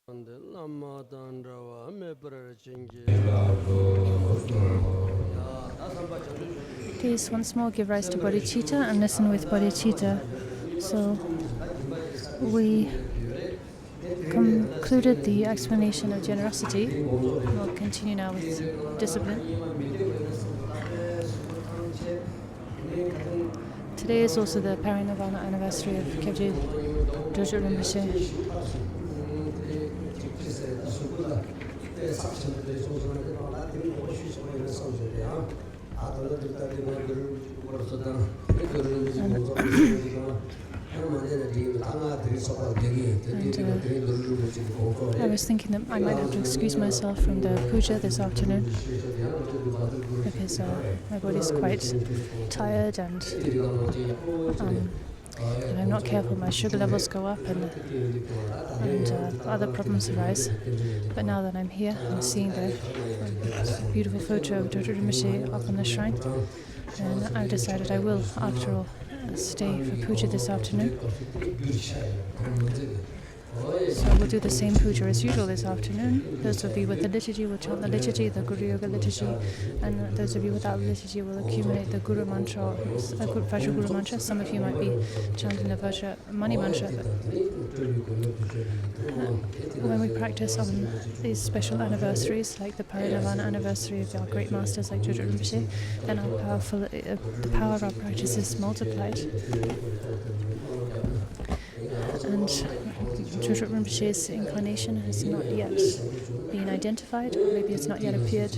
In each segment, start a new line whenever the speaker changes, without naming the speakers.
Please once more give rise to bodhicitta and listen with bodhicitta. So we concluded the explanation of generosity. We'll continue now with discipline. Today is also the Parinirvana anniversary of Kyabje Dorje Rinpoche. I was thinking that I might have to excuse myself from the puja this afternoon because my body's quite tired and if I'm not careful, my sugar levels go up and other problems arise. But now that I'm here, I'm seeing the beautiful photo of Dorje Rinpoche up on the shrine, and I've decided I will, after all, stay for puja this afternoon. So we'll do the same puja as usual this afternoon. Those of you with the liturgy will chant the liturgy, the Guru Yoga liturgy, and those of you without the liturgy will accumulate the Guru mantra, Vajra Guru mantra. Some of you might be chanting the Vajra Mani mantra. When we practice on these special anniversaries, like the Parinirvana anniversary of our great masters like Dorje Rinpoche, then the power of our practice is multiplied. And Dorje Rinpoche's incarnation has not yet been identified, or maybe it's not yet appeared.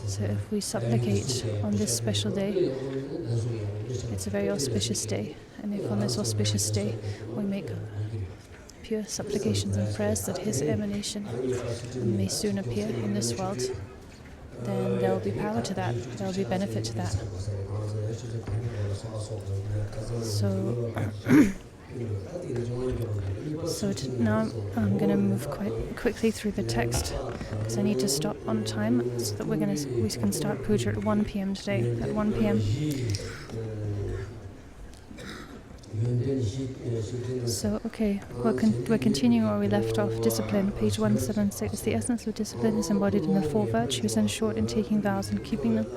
So if we supplicate on this special day, it's a very auspicious day. And if on this auspicious day we make pure supplications and prayers that his emanation may soon appear in this world, then there will be power to that, there will be benefit to that. So now I'm going to move quite quickly through the text because I need to stop on time so that we can start puja at 1 p.m. today. At 1 p.m. So okay, we're continuing where we left off. Discipline, page 176. The essence of discipline is embodied in the 4 virtues. In short, in taking vows and keeping them.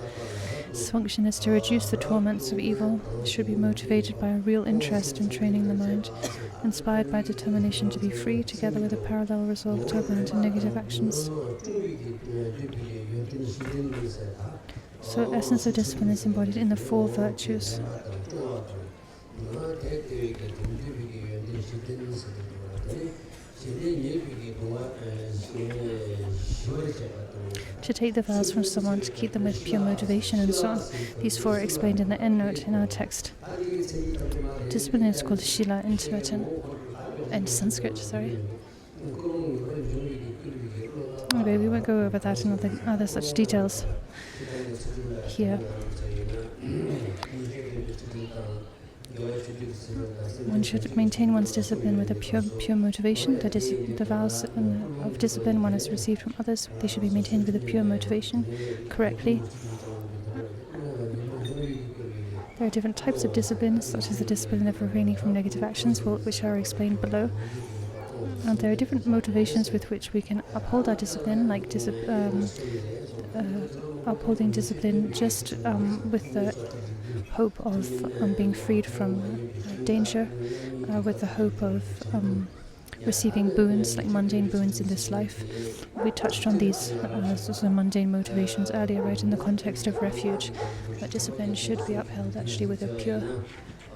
Its function is to reduce the torments of evil. It should be motivated by a real interest in training the mind, inspired by determination to be free, together with a parallel resolve to abandon negative actions. So, essence of discipline is embodied in the 4 virtues. To take the vows from someone, to keep them with pure motivation, and so on. These 4 are explained in the endnote in our text. Discipline is called Shila in Tibetan, and Sanskrit, sorry. Okay, we won't go over that and other such details here. One should maintain one's discipline with a pure motivation. That is, the vows of discipline one has received from others, they should be maintained with a pure motivation, correctly. There are different types of discipline, such as the discipline of refraining from negative actions, which are explained below. And there are different motivations with which we can uphold our discipline, like upholding discipline just with the hope of being freed from danger, with the hope of receiving boons, like mundane boons in this life. We touched on these sort of mundane motivations earlier, right, in the context of refuge. But discipline should be upheld actually with a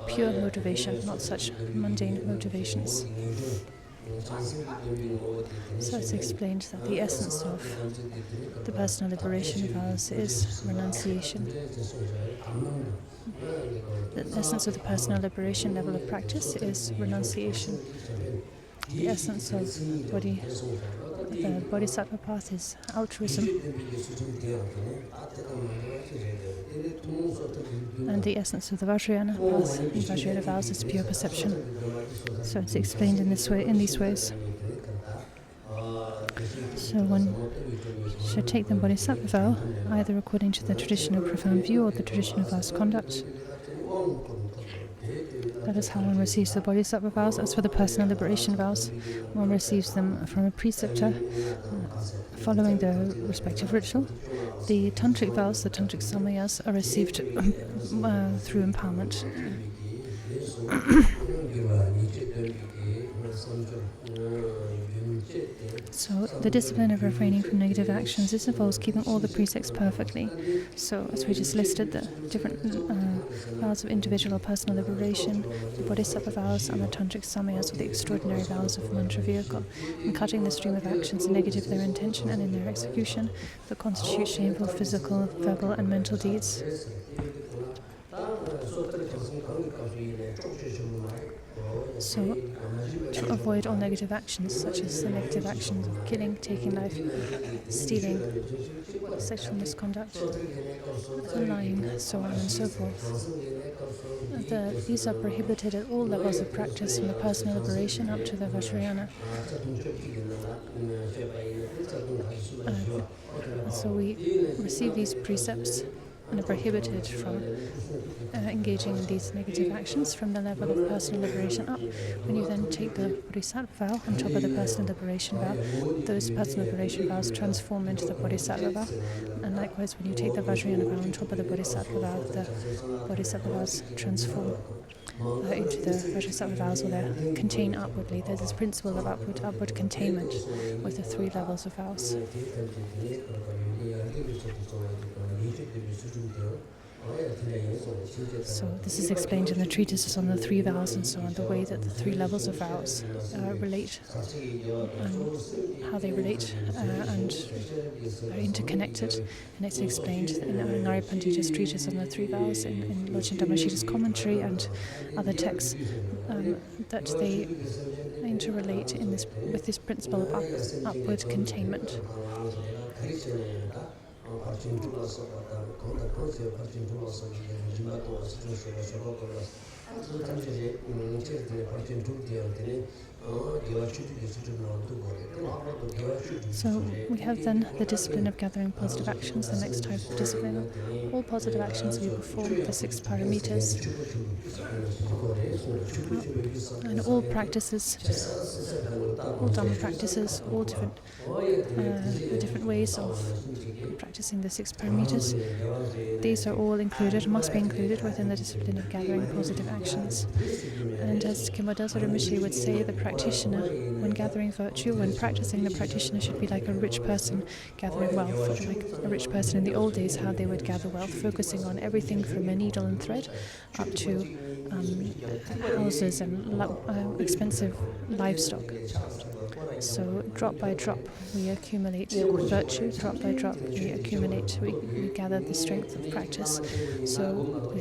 pure motivation, not such mundane motivations. So it's explained that the essence of the personal liberation vows is renunciation. The essence of the personal liberation level of practice is renunciation. The essence of the Bodhisattva path is altruism. And the essence of the Vajrayana path in Vajrayana vows is pure perception. So it's explained in these ways. So one should take the Bodhisattva vow either according to the tradition of profound view or the tradition of vast conduct. That is how one receives the Bodhisattva vows. As for the personal liberation vows, one receives them from a preceptor following the respective ritual. The tantric vows, the tantric samayas, are received through empowerment. So the discipline of refraining from negative actions, this involves keeping all the precepts perfectly. So as we just listed, the different vows of individual personal liberation, the Bodhisattva vows and the tantric samayas, or the extraordinary vows of mantra vehicle, and cutting the stream of actions negative in their intention and in their execution that constitute shameful physical, verbal and mental deeds. So, to avoid all negative actions, such as the negative actions of killing, taking life, stealing, sexual misconduct, lying, so on and so forth. These are prohibited at all levels of practice, from the personal liberation up to the Vajrayana. So we receive these precepts and are prohibited from engaging in these negative actions from the level of personal liberation up. When you then take the Bodhisattva vow on top of the personal liberation vow, those personal liberation vows transform into the Bodhisattva vow. And likewise, when you take the Vajrayana vow on top of the Bodhisattva vow, the Bodhisattva vows transform into the Bodhisattva vows, or they contain outwardly. There's this principle of upward containment with the three levels of vows. So this is explained in the treatises on the three vows and so on, the way that the three levels of vows relate, how they relate and are interconnected. And it's explained in Ngari Pandita's treatise on the three vows, in Lojin Dhammasita's commentary and other texts, that they interrelate in this with this principle of upward containment. So we have then the discipline of gathering positive actions, the next type of discipline. All positive actions we perform, the 6 parameters, and all practices, all Dhamma practices, all different ways of practicing the 6 parameters. These are all included, must be included within the discipline of gathering positive actions. And as Kimbadasa Rinpoche would say, the practitioner, when gathering virtue, when practicing, the practitioner should be like a rich person gathering wealth, like a rich person in the old days, how they would gather wealth, focusing on everything from a needle and thread up to houses and expensive livestock. So drop by drop we accumulate virtue, drop by drop we accumulate, we gather the strength of practice. So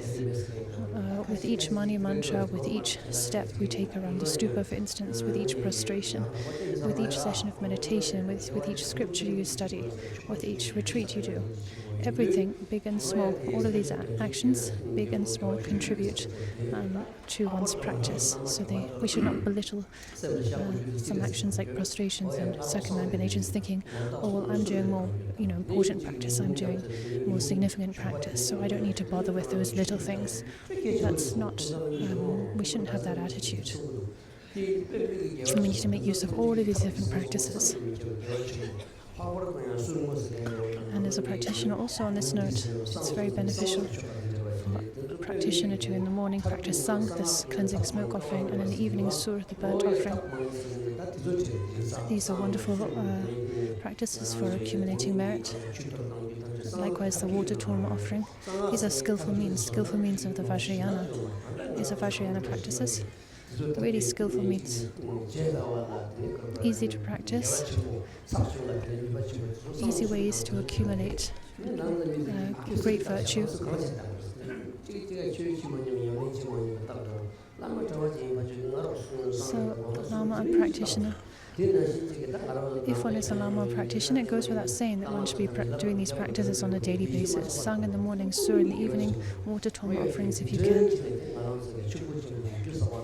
with each mani mantra, with each step we take around the stupa, for instance, with each prostration, with each session of meditation, with each scripture you study, with each retreat you do, everything, big and small, all of these actions, big and small, contribute to one's practice. So we should not belittle some actions like prostrations and circumambulations, thinking, oh well, I'm doing more important practice, I'm doing more significant practice, so I don't need to bother with those little things. That's not, we shouldn't have that attitude. We need to make use of all of these different practices. And as a practitioner also on this note, it's very beneficial for a practitioner to in the morning practice sang, this cleansing smoke offering, and in the evening sur, the burnt offering. These are wonderful practices for accumulating merit. Likewise, the water torma offering. These are skillful means of the Vajrayana. These are Vajrayana practices. Really skillful means. Easy to practice. Easy ways to accumulate great virtue. So, Lama and practitioner. If one is a Lama practitioner, it goes without saying that one should be doing these practices on a daily basis. Sang in the morning, sur in the evening, water torma offerings if you can.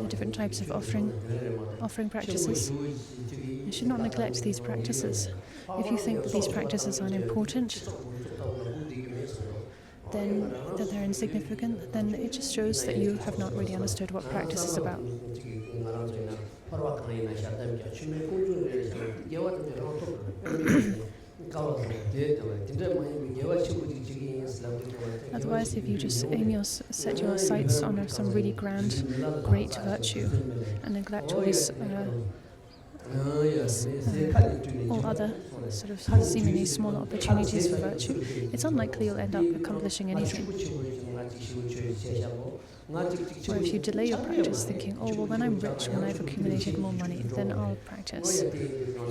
The different types of offering practices. You should not neglect these practices. If you think that these practices are unimportant, then that they're insignificant, then it just shows that you have not really understood what practice is about. Otherwise, if you just set your sights on some really grand, great virtue and neglect all these all other sort of seemingly small opportunities for virtue, it's unlikely you'll end up accomplishing anything. Or if you delay your practice thinking, oh, well, when I'm rich, when I've accumulated more money, then I'll practice.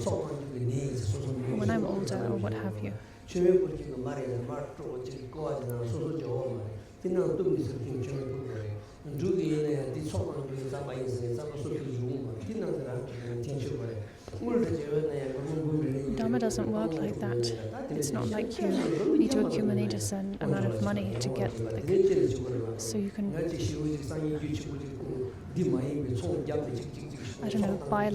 Or when I'm older, or what have you. Dharma doesn't work like that. It's not like you need to accumulate a certain amount of money to get, so you can, I don't know, buy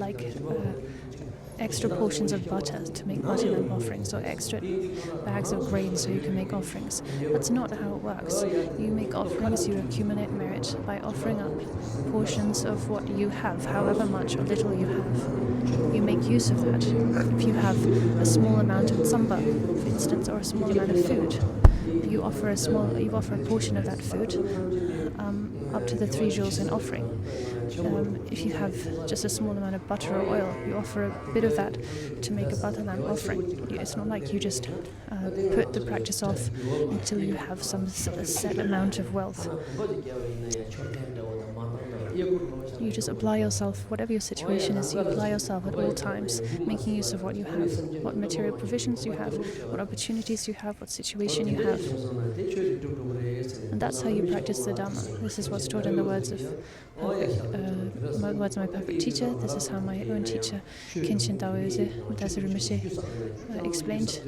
extra portions of butter to make butter lamp offerings, or extra bags of grain so you can make offerings. That's not how it works. You make offerings, you accumulate merit by offering up portions of what you have, however much or little you have. You make use of that. If you have a small amount of tsamba, for instance, or a small amount of food, you offer a portion of that food up to the 3 jewels in offering. If you have just a small amount of butter or oil, you offer a bit of that to make a butter lamp offering. It's not like you just put the practice off until you have a set amount of wealth. You just apply yourself, whatever your situation is, you apply yourself at all times, making use of what you have, what material provisions you have, what opportunities you have, what situation you have. And that's how you practice the Dhamma. This is what's taught in the words of my perfect teacher. This is how my own teacher, Kenshin Taoyuze Rinpoche, explained.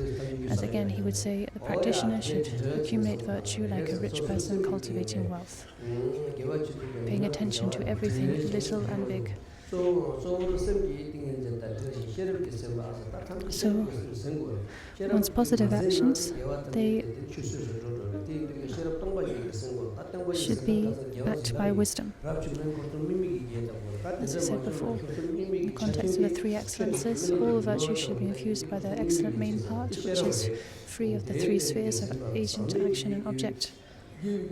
As again, he would say, the practitioner should accumulate virtue like a rich person cultivating wealth, paying attention to everything, little and big. So, one's positive actions, they should be backed by wisdom. As I said before, in the context of the 3 excellences, all virtue should be infused by the excellent main part, which is free of the 3 spheres of agent, action, and object. Then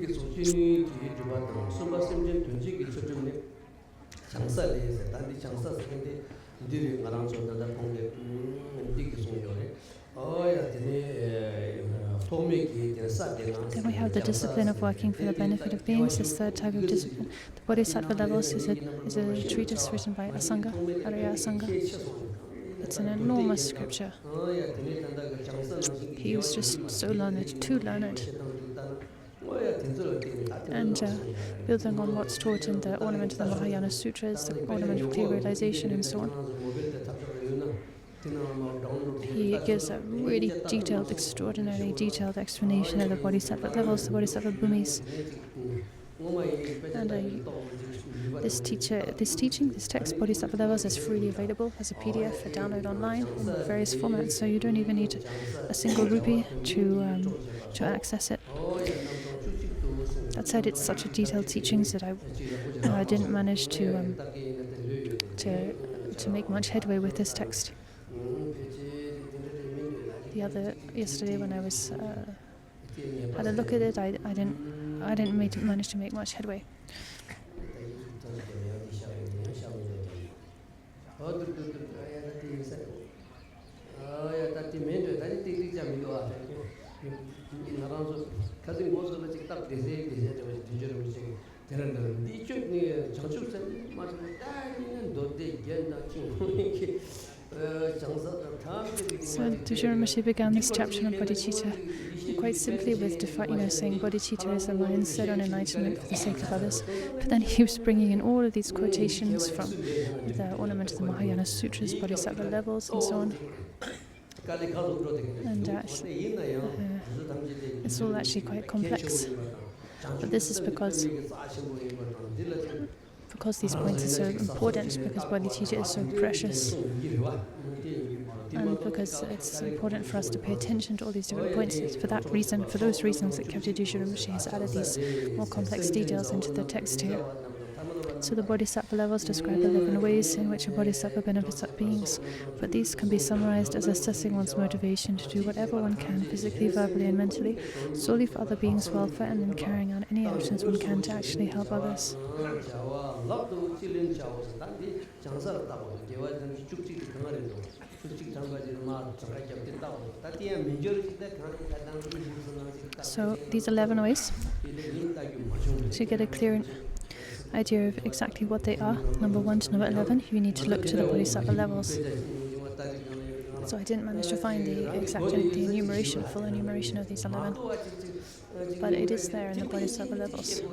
we have the discipline of working for the benefit of beings, this 3rd type of discipline. The Bodhisattva Levels is a treatise written by Asanga, Arya Asanga. It's an enormous scripture. He was just so learned, too learned. And building on what's taught in the Ornament of the Mahayana Sutras, the Ornament of Clear Realization, and so on, he gives a really detailed, extraordinarily detailed explanation of the Bodhisattva levels, the Bodhisattva bhumis. And this text, Bodhisattva Levels, is freely available as a PDF for download online in various formats, so you don't even need a single rupee to access it. That said, it's such a detailed teachings that I didn't manage to make much headway with this text. Yesterday when I was had a look at it, I didn't manage to make much headway. So Rinpoche began this chapter on bodhicitta quite simply with saying bodhicitta is the mind set on enlightenment for the sake of others. But then he was bringing in all of these quotations from the Ornament of the Mahayana Sutras, Bodhisattva Levels, and so on. And it's all actually quite complex. But this is because these points are so important, because bodhicitta is so precious. And because it's important for us to pay attention to all these different points, it's for those reasons that Kyabje Dushu Rinpoche has added these more complex details into the text here. So the Bodhisattva levels describe 11 ways in which a Bodhisattva benefits beings, but these can be summarized as assessing one's motivation to do whatever one can, physically, verbally and mentally, solely for other beings' welfare, and then carrying out any actions one can to actually help others. So these 11 ways, to get a clear idea of exactly what they are, number 1 to number 11, you need to look to the Bodhisattva levels. So I didn't manage to find the full enumeration of these 11, but it is there in the Bodhisattva levels.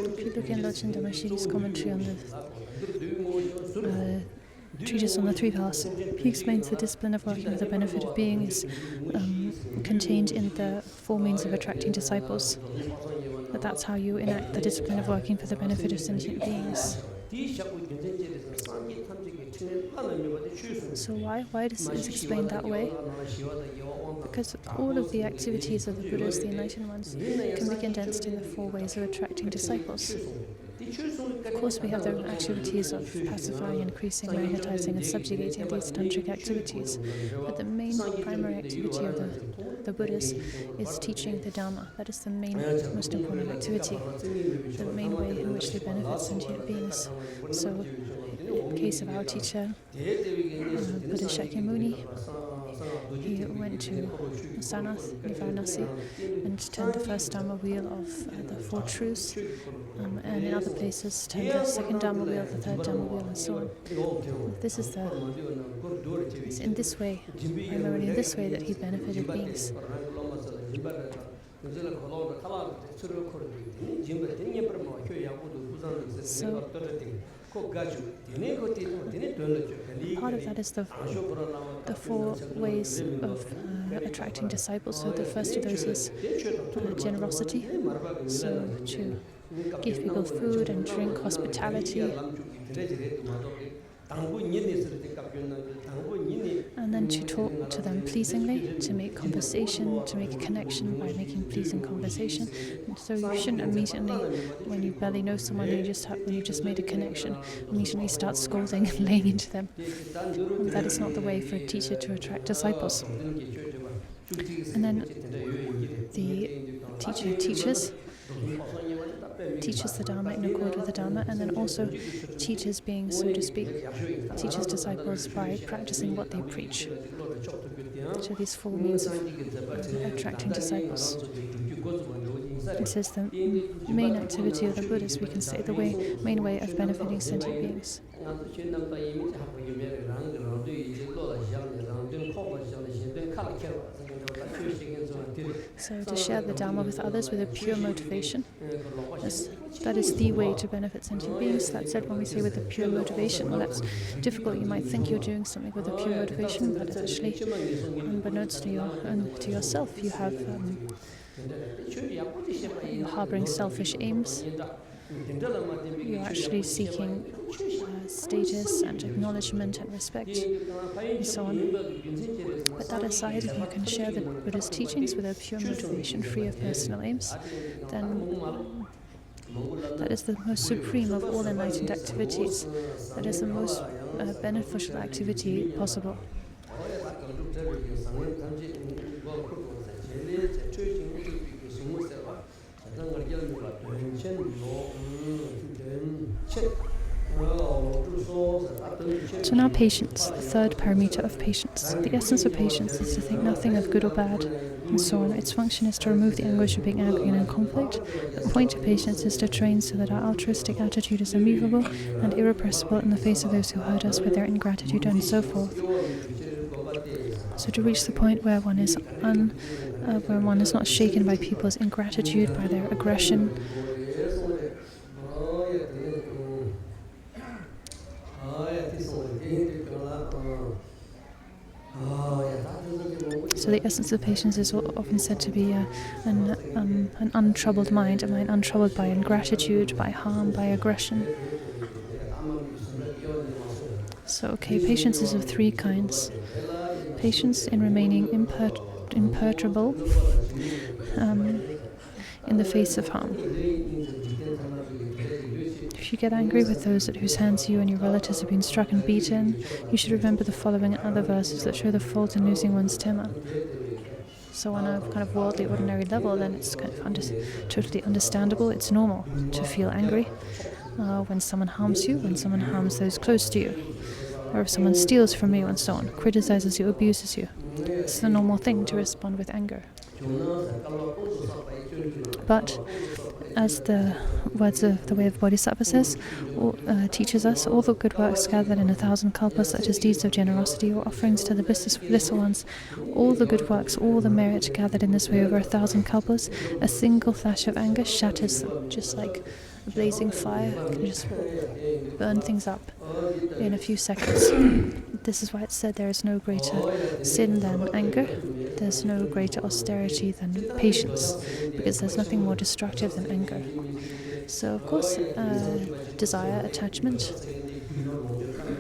If you look in Lojin Damashiri's commentary on the treatise on the three paths, he explains the discipline of working for the benefit of being is contained in the 4 means of attracting disciples. But that's how you enact the discipline of working for the benefit of sentient beings. So why does it explain that way? Because all of the activities of the Buddhas, the enlightened ones, can be condensed in the 4 ways of attracting disciples. Of course, we have the activities of pacifying, increasing, magnetizing, and subjugating these tantric activities. But the main primary activity of the Buddhas is teaching the Dharma. That is the most important activity, the main way in which they benefit sentient beings. So, in the case of our teacher, Buddha Shakyamuni, he went to Sanath in Varanasi and turned the first Dharma wheel of the 4 truths, and in other places turned the second Dharma wheel, the third Dharma wheel, and so on. This is it's in this way, primarily in this way, that he benefited beings. So, part of that is the 4 ways of attracting disciples. So the first of those is generosity. So to give people food and drink, hospitality. And then to talk to them pleasingly, to make conversation, to make a connection by making pleasing conversation. And so you shouldn't immediately, when you barely know someone, when you just made a connection, immediately start scolding and laying into them. And that is not the way for a teacher to attract disciples. And then the teacher teaches the Dharma in accord with the Dharma, and then also teaches beings, so to speak, teaches disciples by practicing what they preach. So these 4 means of attracting disciples. It says the main activity of the Buddhists, we can say, the main way of benefiting sentient beings. So to share the Dharma with others with a pure motivation, that is the way to benefit sentient beings. That said, when we say with a pure motivation, well, that's difficult. You might think you're doing something with a pure motivation, but actually, unbeknownst to yourself, you're harboring selfish aims. You're actually seeking status and acknowledgement and respect, and so on. But that aside, if you can share the Buddha's teachings with a pure motivation, free of personal aims, then that is the most supreme of all enlightened activities. That is the most beneficial activity possible. So now patience, the third paramita of patience. The essence of patience is to think nothing of good or bad, and so on. Its function is to remove the anguish of being angry and in conflict. The point of patience is to train so that our altruistic attitude is immovable and irrepressible in the face of those who hurt us with their ingratitude and so forth. So to reach the point where one is not shaken by people's ingratitude, by their aggression, So the essence of patience is often said to be an untroubled mind, a mind untroubled by ingratitude, by harm, by aggression. So, patience is of three kinds. Patience in remaining imperturbable in the face of harm. If you get angry with those at whose hands you and your relatives have been struck and beaten, you should remember the following and other verses that show the fault in losing one's temper. So on a kind of worldly, ordinary level, then it's kind of totally understandable. It's normal to feel angry when someone harms you, when someone harms those close to you, or if someone steals from you and so on, criticizes you, abuses you. It's the normal thing to respond with anger. But as the words of the Way of Bodhisattva says, teaches us, all the good works gathered in 1,000 kalpas, such as deeds of generosity or offerings to the blissful ones, all the good works, all the merit gathered in this way over 1,000 kalpas, a single flash of anger shatters them, just like a blazing fire can just burn things up in a few seconds. This is why it's said there is no greater sin than anger. There's no greater austerity than patience, because there's nothing more destructive than anger. So, of course, desire, attachment.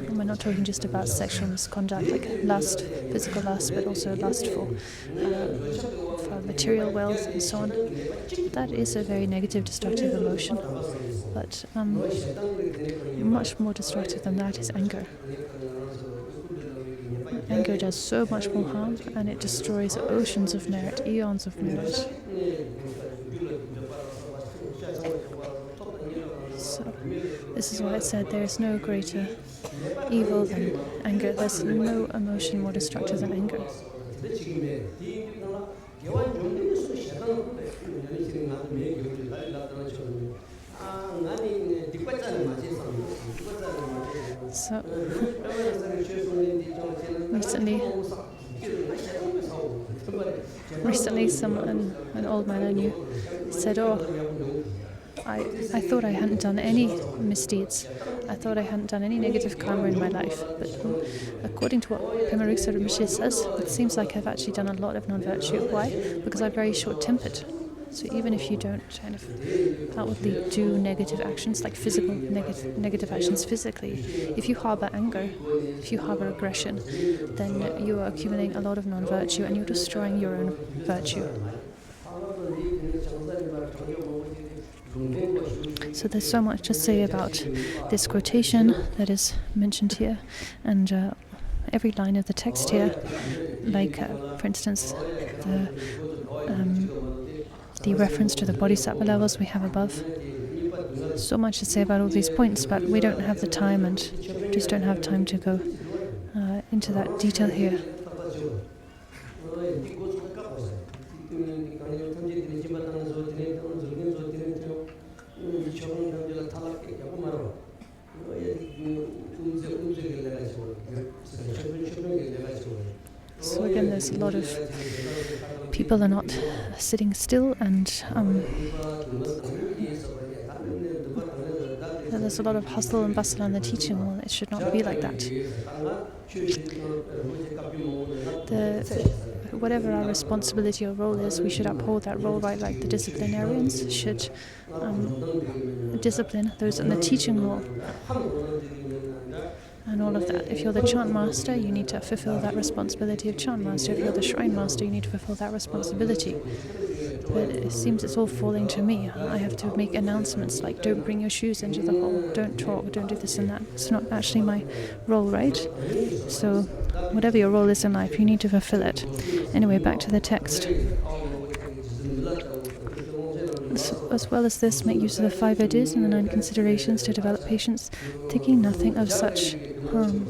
And we're not talking just about sexual misconduct, like lust, physical lust, but also lust for material wealth and so on. That is a very negative, destructive emotion. But much more destructive than that is anger. Anger does so much more harm, and it destroys oceans of merit, eons of merit. So, this is why it said there is no greater evil than anger. There's no emotion more destructive than anger. So, recently an old man I knew said, I thought I hadn't done any misdeeds. I thought I hadn't done any negative karma in my life. But according to what Pema Riksa Rinpoche says, it seems like I've actually done a lot of non-virtue. Why? Because I'm very short-tempered. So even if you don't kind of outwardly do negative actions, like physical negative actions physically, if you harbor anger, if you harbor aggression, then you are accumulating a lot of non-virtue and you're destroying your own virtue. So there's so much to say about this quotation that is mentioned here, and every line of the text here, like for instance the reference to the bodhisattva levels we have above. So much to say about all these points, but we don't have the time and just don't have time to go into that detail here. So again, there's a lot of people are not sitting still, and there's a lot of hustle and bustle on the teaching. Well, it should not be like that. Whatever our responsibility or role is, we should uphold that role, right? Like the disciplinarians should discipline those in the teaching role. And all of that. If you're the chant master, you need to fulfill that responsibility of chant master. If you're the shrine master, you need to fulfill that responsibility. But it seems it's all falling to me. I have to make announcements like, don't bring your shoes into the hall, don't talk, don't do this and that. It's not actually my role, right? So whatever your role is in life, you need to fulfill it. Anyway, back to the text. As well as this, make use of the 5 ideas and the 9 considerations to develop patience, thinking nothing of such harm.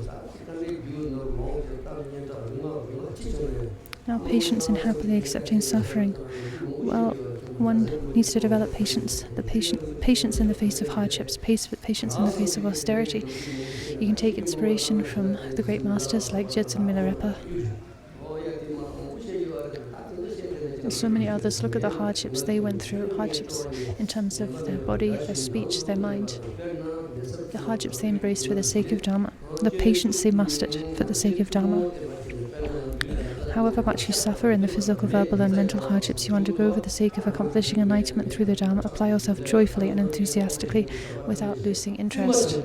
Now, patience in happily accepting suffering. Well, one needs to develop patience. Patience in the face of hardships, patience in the face of austerity. You can take inspiration from the great masters like Jetsun Milarepa. So many others. Look at the hardships they went through, hardships in terms of their body, their speech, their mind, the hardships they embraced for the sake of Dharma, the patience they mustered for the sake of Dharma. however much you suffer in the physical, verbal, and mental hardships you undergo for the sake of accomplishing enlightenment through the Dharma, apply yourself joyfully and enthusiastically without losing interest.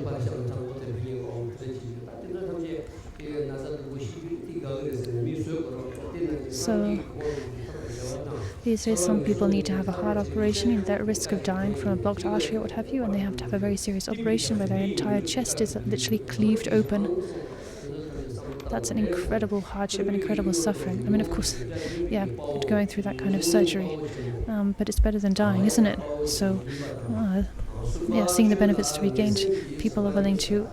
So, these days some people need to have a heart operation, they're at risk of dying from a blocked artery or what have you, and they have to have a very serious operation where their entire chest is literally cleaved open. That's an incredible hardship, an incredible suffering. I mean, of course, yeah, going through that kind of surgery, but it's better than dying, isn't it? So, yeah, seeing the benefits to be gained, people are willing to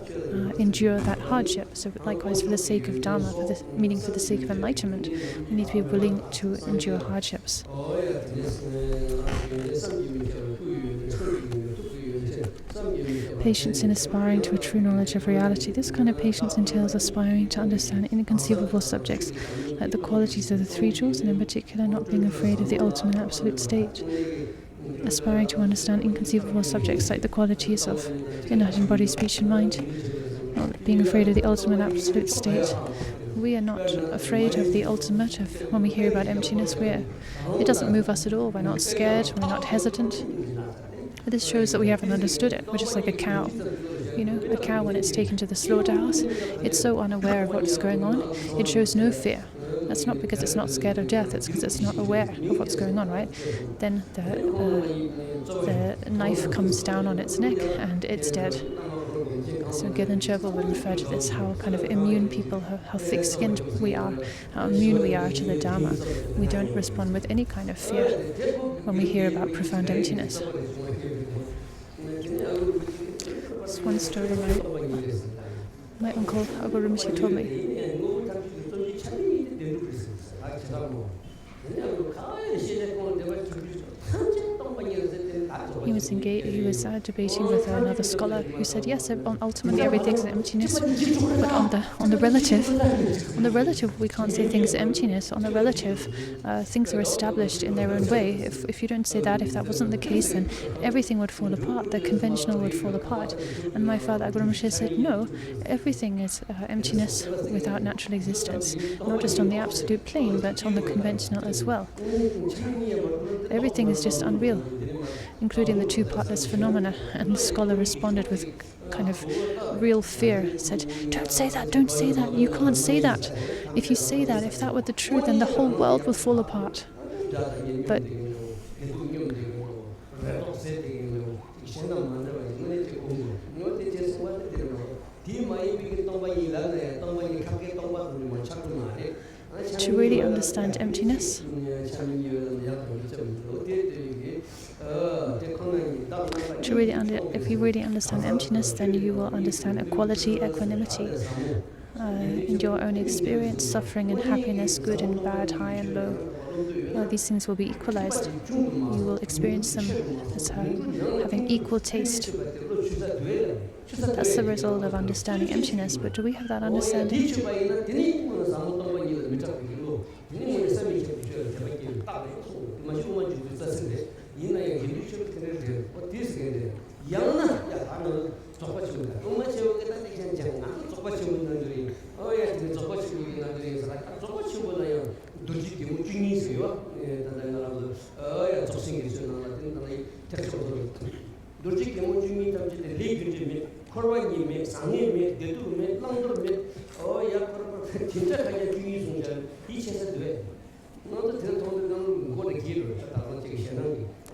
endure that hardship. So likewise, for the sake of Dharma, meaning for the sake of enlightenment, we need to be willing to endure hardships. Patience in aspiring to a true knowledge of reality. This kind of patience entails aspiring to understand inconceivable subjects, like the qualities of the three jewels, and in particular not being afraid of the ultimate absolute state. Aspiring to understand inconceivable subjects like the qualities of enlightened body, speech, and mind, not being afraid of the ultimate absolute state. We are not afraid of the ultimate. When we hear about emptiness, it doesn't move us at all. We're not scared, we're not hesitant. But this shows that we haven't understood it. We're just like a cow. You know, a cow when it's taken to the slaughterhouse, it's so unaware of what's going on, it shows no fear. That's not because it's not scared of death, it's because it's not aware of what's going on, right? Then the knife comes down on its neck and it's dead. So Gillen Chervil would refer to this, how kind of immune people, how thick-skinned we are, how immune we are to the Dharma. We don't respond with any kind of fear when we hear about profound emptiness. This one story my uncle Abu Rinpoche told me. He was debating with another scholar who said, yes, ultimately everything's emptiness, but on the relative, we can't say things are emptiness. On the relative, things are established in their own way. If you don't say that, if that wasn't the case, then everything would fall apart. The conventional would fall apart. And my father Agro Rinpoche said, no, everything is emptiness without natural existence, not just on the absolute plane, but on the conventional as well. Everything is just unreal, including the two partless phenomena. And the scholar responded with kind of real fear, said, don't say that, you can't say that. If you say that, if that were the truth, then the whole world will fall apart. But to really understand emptiness, if you really understand emptiness, then you will understand equality, equanimity, in your own experience, suffering and happiness, good and bad, high and low. These things will be equalized. You will experience them as having equal taste. That's the result of understanding emptiness. But do we have that understanding?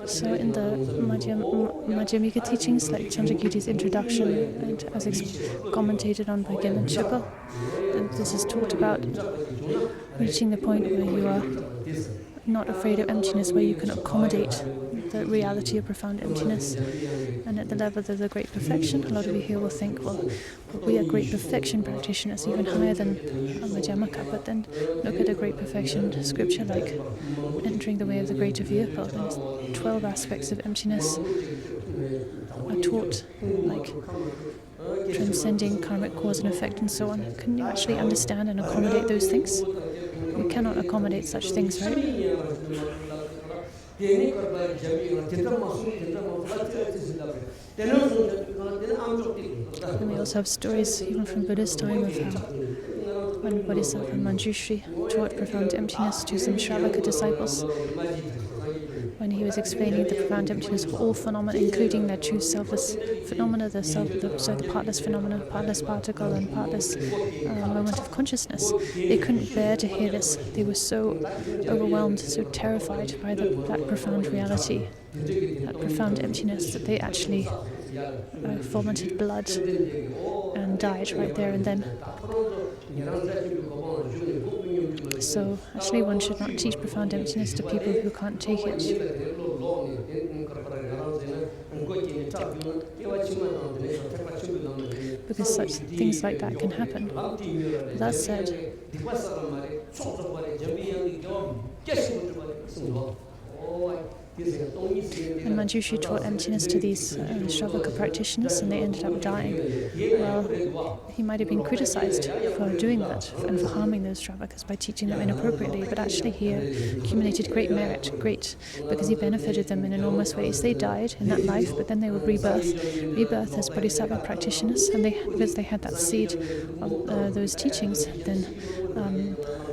So in the Madhyamika teachings, like Chandrakirti's introduction, and as commentated on by Gillen Chervil, and this is talked about reaching the point where you are not afraid of emptiness, where you can accommodate the reality of profound emptiness. And at the level of the great perfection, a lot of you here will think, well, we are great perfection practitioners, even higher than Madhyamaka. But then look at a great perfection scripture like entering the way of the greater vehicle. There's 12 aspects of emptiness are taught, like transcending karmic cause and effect and so on. Can you actually understand and accommodate those things? We cannot accommodate such things, right? And we also have stories, even from Buddha's time, of how when Bodhisattva Manjushri taught profound emptiness to some Shravaka disciples, when he was explaining the profound emptiness of all phenomena, including their true selfless phenomena, the partless phenomena, partless particle and partless moment of consciousness. They couldn't bear to hear this. They were so overwhelmed, so terrified by that profound reality, that profound emptiness, that they actually vomited blood and died right there and then. So actually one should not teach profound emptiness to people who can't take it. Because such things like that can happen. That said, and Manjushri taught emptiness to these Shravaka practitioners, and they ended up dying. Well, he might have been criticized for doing that and for harming those Shravakas by teaching them inappropriately, but actually he accumulated great merit, because he benefited them in enormous ways. They died in that life, but then they would rebirth as Bodhisattva practitioners, and because they had that seed of those teachings, then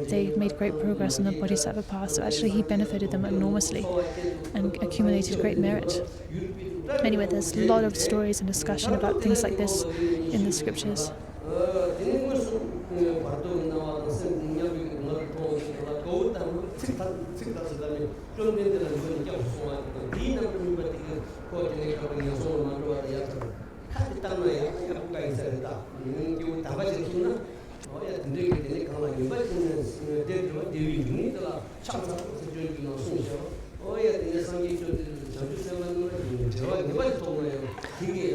they made great progress on the Bodhisattva path. So actually he benefited them enormously and accumulated great merit. Anyway, there's a lot of stories and discussion about things like this in the scriptures.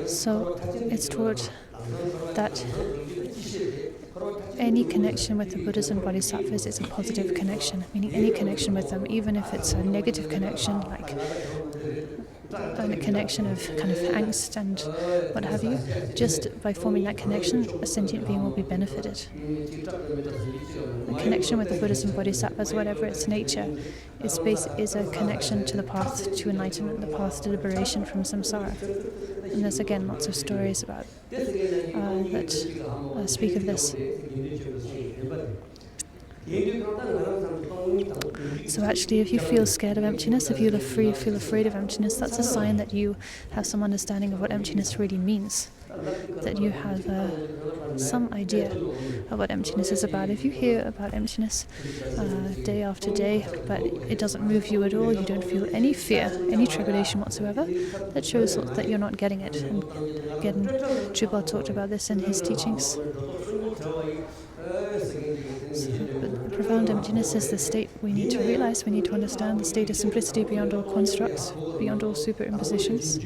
So it's taught that any connection with the Buddhas and Bodhisattvas is a positive connection, meaning any connection with them, even if it's a negative connection, like a connection of kind of angst and what have you, just by forming that connection, a sentient being will be benefited. The connection with the Buddhas and Bodhisattvas, whatever its nature, is a connection to the path to enlightenment, the path to liberation from samsara. And there's again lots of stories about that speak of this. So actually, if you feel scared of emptiness, if you feel afraid of emptiness, that's a sign that you have some understanding of what emptiness really means, that you have some idea of what emptiness is about. If you hear about emptiness day after day, but it doesn't move you at all, you don't feel any fear, any trepidation whatsoever, that shows that you're not getting it. And again, Chubal talked about this in his teachings. But profound emptiness is the state we need to realize, we need to understand, the state of simplicity beyond all constructs, beyond all superimpositions.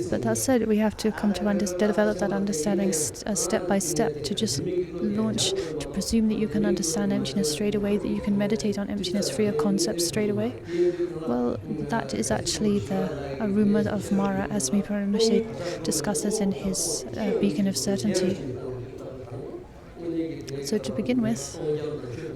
But that said, we have to come to develop that understanding step by step. To just launch, to presume that you can understand emptiness straight away, that you can meditate on emptiness free of concepts straight away, well, that is actually the aruma of Mara, as Mipham Rinpoche discusses in his Beacon of Certainty. So to begin with,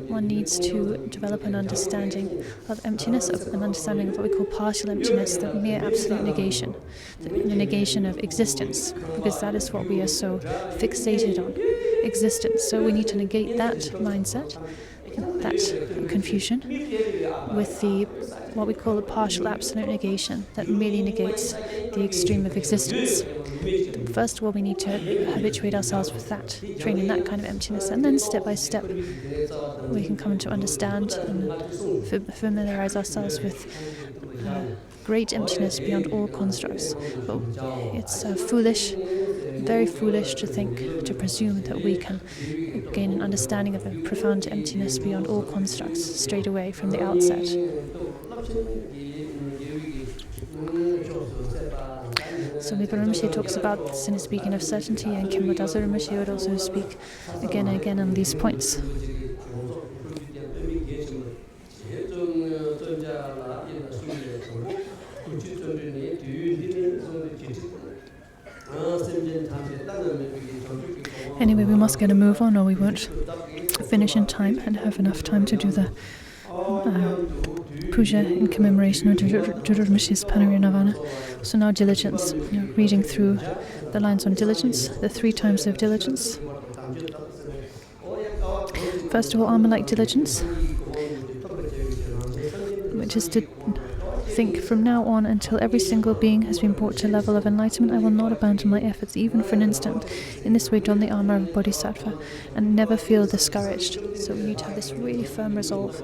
one needs to develop an understanding of emptiness, an understanding of what we call partial emptiness, the mere absolute negation, the negation of existence, because that is what we are so fixated on, existence. So we need to negate that mindset, that confusion, with what we call a partial absolute negation that merely negates the extreme of existence. First of all, we need to habituate ourselves with that, train in that kind of emptiness, and then step by step we can come to understand and familiarize ourselves with great emptiness beyond all constructs. But it's foolish, very foolish to presume that we can gain an understanding of a profound emptiness beyond all constructs straight away from the outset. So Mipham Rinpoche talks about this in his Beacon of Certainty, and Khenpo Daso Rinpoche would also speak again and again on these points. Anyway, we must get a move on or we won't finish in time and have enough time to do the puja in commemoration of Guru Rinpoche's parinirvana. So now diligence, reading through the lines on diligence, the 3 times of diligence. First of all, Alma-like diligence, which is to think from now on until every single being has been brought to a level of enlightenment, I will not abandon my efforts even for an instant. In this way, don the armor of a bodhisattva and never feel discouraged. So we need to have this really firm resolve.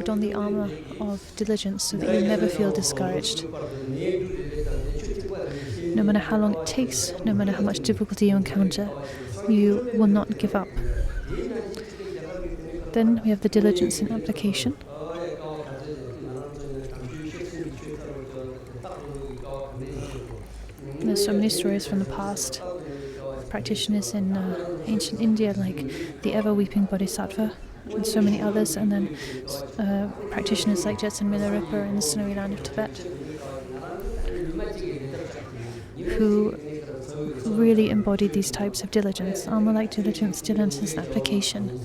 Don the armor of diligence so that you never feel discouraged. No matter how long it takes, no matter how much difficulty you encounter, you will not give up. Then we have the diligence in application. There's so many stories from the past. Practitioners in ancient India, like the ever-weeping Bodhisattva, and so many others, and then practitioners like Jetsun Milarepa in the snowy land of Tibet, who really embodied these types of diligence. Alma-like diligence, diligence in application,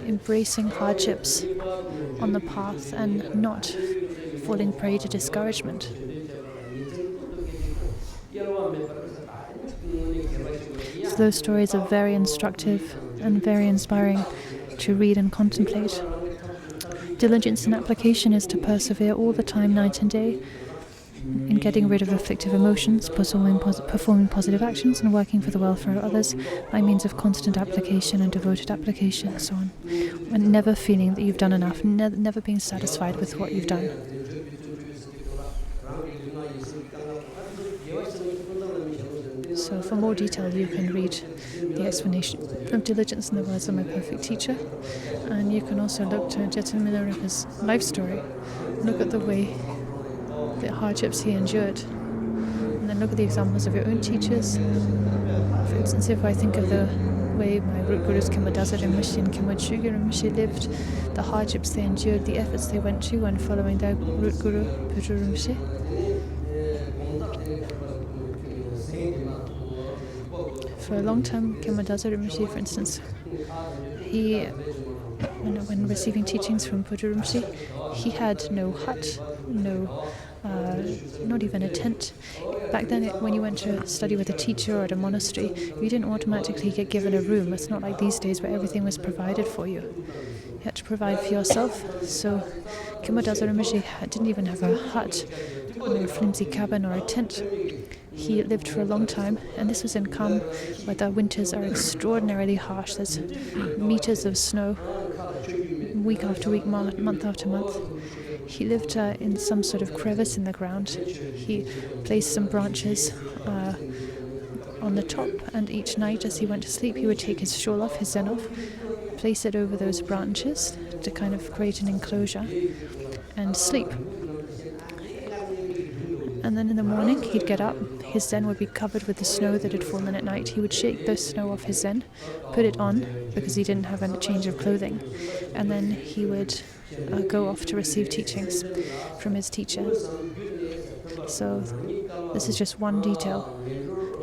embracing hardships on the path and not falling prey to discouragement. So those stories are very instructive and very inspiring to read and contemplate. Diligence in application is to persevere all the time, night and day, in getting rid of afflictive emotions, performing positive actions, and working for the welfare of others by means of constant application and devoted application, and so on. And never feeling that you've done enough, never being satisfied with what you've done. So for more detail, you can read the explanation of diligence in the words of my perfect teacher. And you can also look to Jetsun Milarepa's life story. Look at the way, the hardships he endured. And then look at the examples of your own teachers. For instance, if I think of the way my root gurus Khema Daza Rinpoche and Khema Chögyal Rinpoche lived, the hardships they endured, the efforts they went to when following their root guru, Pujuru Rinpoche. For a long time, Khema Daza Rinpoche, for instance, he, when receiving teachings from Pujuru Rinpoche, he had no hut, not even a tent. Back then, when you went to study with a teacher or at a monastery, you didn't automatically get given a room. It's not like these days where everything was provided for you. You had to provide for yourself. So Khema Daza Rinpoche didn't even have a hut or a flimsy cabin or a tent. He lived for a long time, and this was in Kham, where the winters are extraordinarily harsh. There's meters of snow, week after week, month after month. He lived in some sort of crevice in the ground. He placed some branches on the top, and each night as he went to sleep, he would take his shawl off, his zen off, place it over those branches to kind of create an enclosure, and sleep. And then in the morning, he'd get up, his zen would be covered with the snow that had fallen at night. He would shake the snow off his zen, put it on, because he didn't have a change of clothing, and then he would go off to receive teachings from his teacher. So this is just one detail,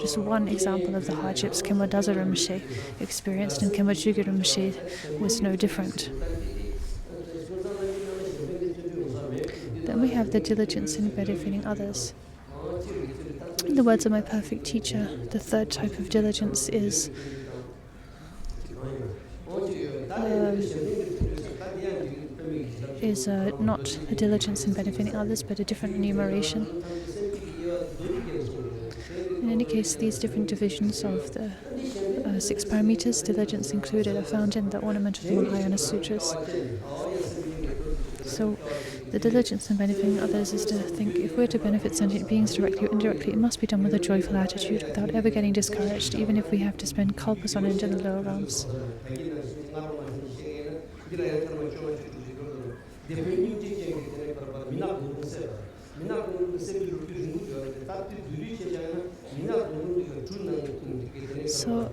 just one example of the hardships Khema Daza Rinpoche experienced, and Khema Chögyal Rinpoche was no different. Then we have the diligence in benefiting others. In the words of my perfect teacher, the third type of diligence is not a diligence in benefiting others, but a different enumeration. In any case, these different divisions of the 6 parameters, diligence included, are found in the ornament of the Mahayana Sutras. So the diligence in benefiting others is to think, if we're to benefit sentient beings directly or indirectly, it must be done with a joyful attitude, without ever getting discouraged, even if we have to spend kalpas on it in the lower realms. So,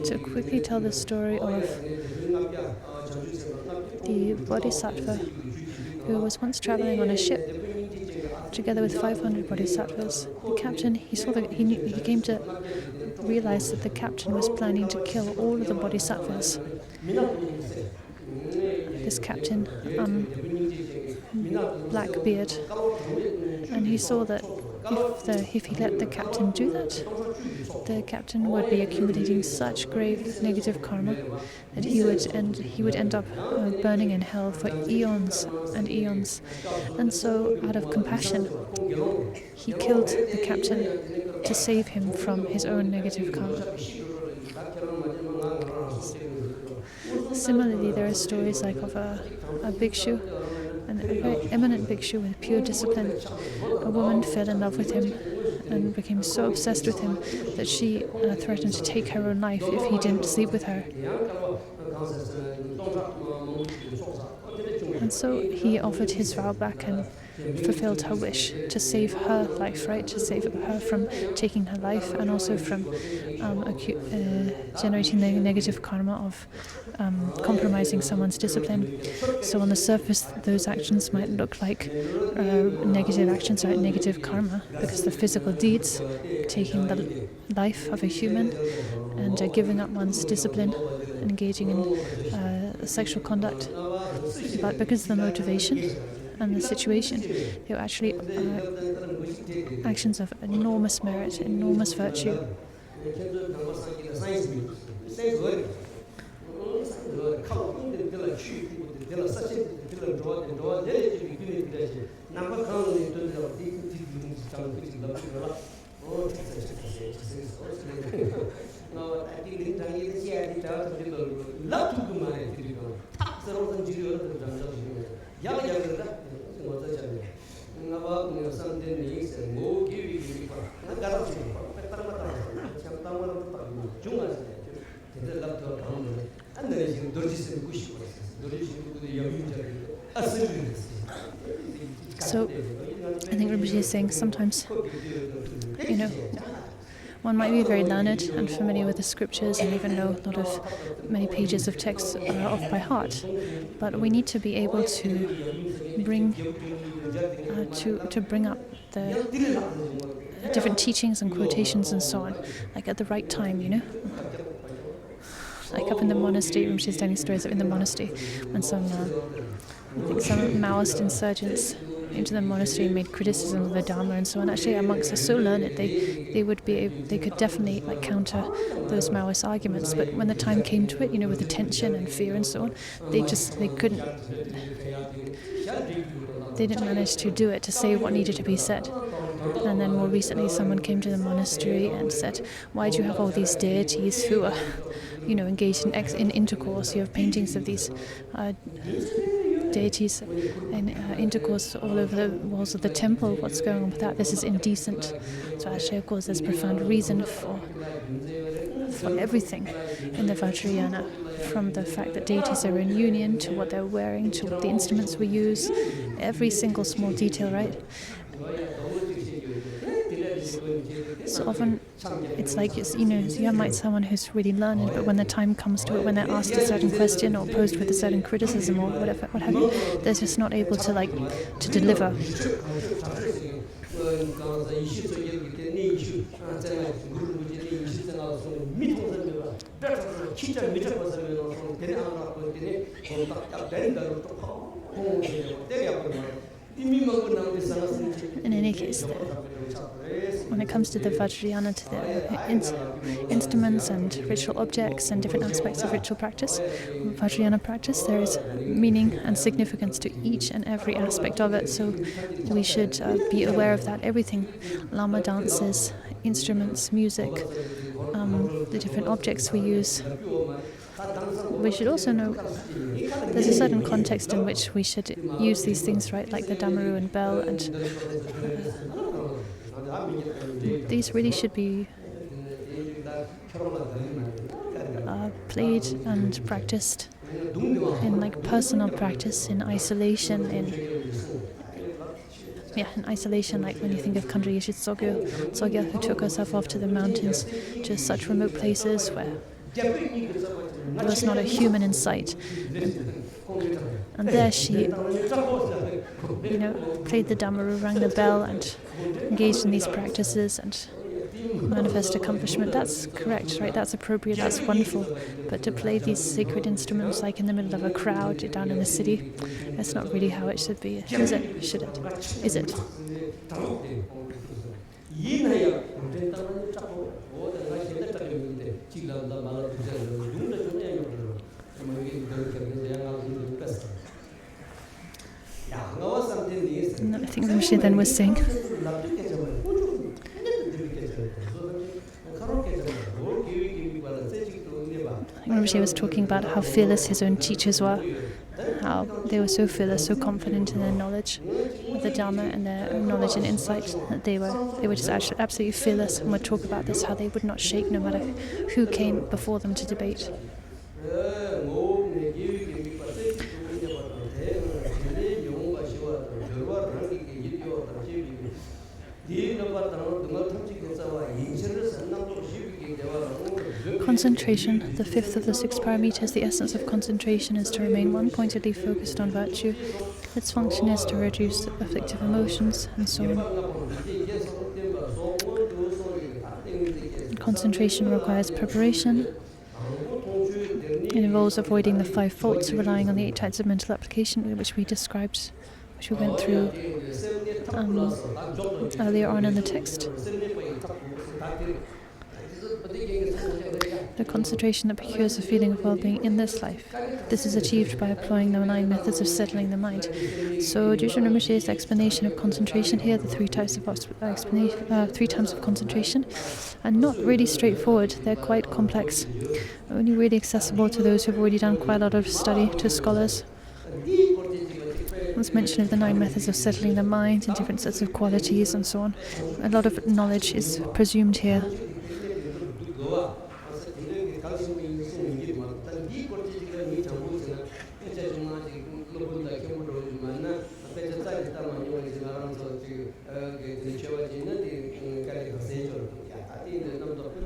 to quickly tell the story of the Bodhisattva who was once traveling on a ship together with 500 bodhisattvas. The captain, he came to realize that the captain was planning to kill all of the bodhisattvas. This captain black beard, and he saw that if he let the captain do that, the captain would be accumulating such grave negative karma that he would end up burning in hell for eons and eons. And so, out of compassion, he killed the captain to save him from his own negative karma. Similarly, there are stories like of a bhikshu, a very eminent bhikshu with pure discipline. A woman fell in love with him and became so obsessed with him that she threatened to take her own life if he didn't sleep with her. And so he offered his vow back and fulfilled her wish to save her life, right? To save her from taking her life and also from generating the negative karma of compromising someone's discipline. So on the surface, those actions might look like negative actions, right? Negative karma, because the physical deeds, taking the life of a human and giving up one's discipline, engaging in sexual conduct. But because of the motivation and the situation, they were actually actions of enormous merit, enormous virtue. So, I think Rinpoche is saying sometimes, one might be very learned and familiar with the scriptures and even know many pages of text off by heart, but we need to be able to bring up the different teachings and quotations and so on, like at the right time, Like up in the monastery, Rinpoche is telling stories of in the monastery when some Maoist insurgents into the monastery and made criticism of the Dharma and so on. Actually, our monks are so learned they could definitely counter those Maoist arguments. But when the time came to it, with the tension and fear and so on, they couldn't. They didn't manage to do it, to say what needed to be said. And then more recently, someone came to the monastery and said, "Why do you have all these deities who are, engaged in intercourse? You have paintings of these deities in intercourse all over the walls of the temple. What's going on with that? This is indecent." So actually, of course, there's profound reason for everything in the Vajrayana, from the fact that deities are in union to what they're wearing to the instruments we use, every single small detail, right? So often it's like, you might someone who's really learned, but when the time comes to it, when they're asked a certain question or posed with a certain criticism or whatever, what have you, they're just not able to deliver. In any case, when it comes to the Vajrayana, to the instruments and ritual objects and different aspects of ritual practice, Vajrayana practice, there is meaning and significance to each and every aspect of it. So we should be aware of that. Everything, Lama dances, instruments, music, the different objects we use. We should also know there's a certain context in which we should use these things, right? Like the damaru and bell, and these really should be played and practiced in personal practice, in isolation, in isolation, like when you think of Khandra Yeshit Tsogya, who took herself off to the mountains, to such remote places where there was not a human in sight. And there she, played the damaru, rang the bell, and engaged in these practices, and manifest accomplishment. That's correct, right? That's appropriate, that's wonderful. But to play these sacred instruments like in the middle of a crowd down in the city, that's not really how it should be, is it? Should it? Is it? And I think Rinpoche then was saying, Rinpoche was talking about how fearless his own teachers were, how they were so fearless, so confident in their knowledge of the Dharma and their knowledge and insight that they were just absolutely fearless, and would talk about this, how they would not shake no matter who came before them to debate. Concentration, the fifth of the 6 parameters. The essence of concentration is to remain one-pointedly focused on virtue. Its function is to reduce afflictive emotions, and so on. Concentration requires preparation. It involves avoiding the 5 faults, relying on the 8 types of mental application, which we described, which we went through earlier on in the text. The concentration that procures a feeling of well-being in this life. This is achieved by applying the 9 methods of settling the mind. So, Jyotchen Rinpoche's explanation of concentration here, the 3 types of concentration, are not really straightforward. They're quite complex, only really accessible to those who've already done quite a lot of study, to scholars. There's mention of the 9 methods of settling the mind and different sets of qualities and so on. A lot of knowledge is presumed here.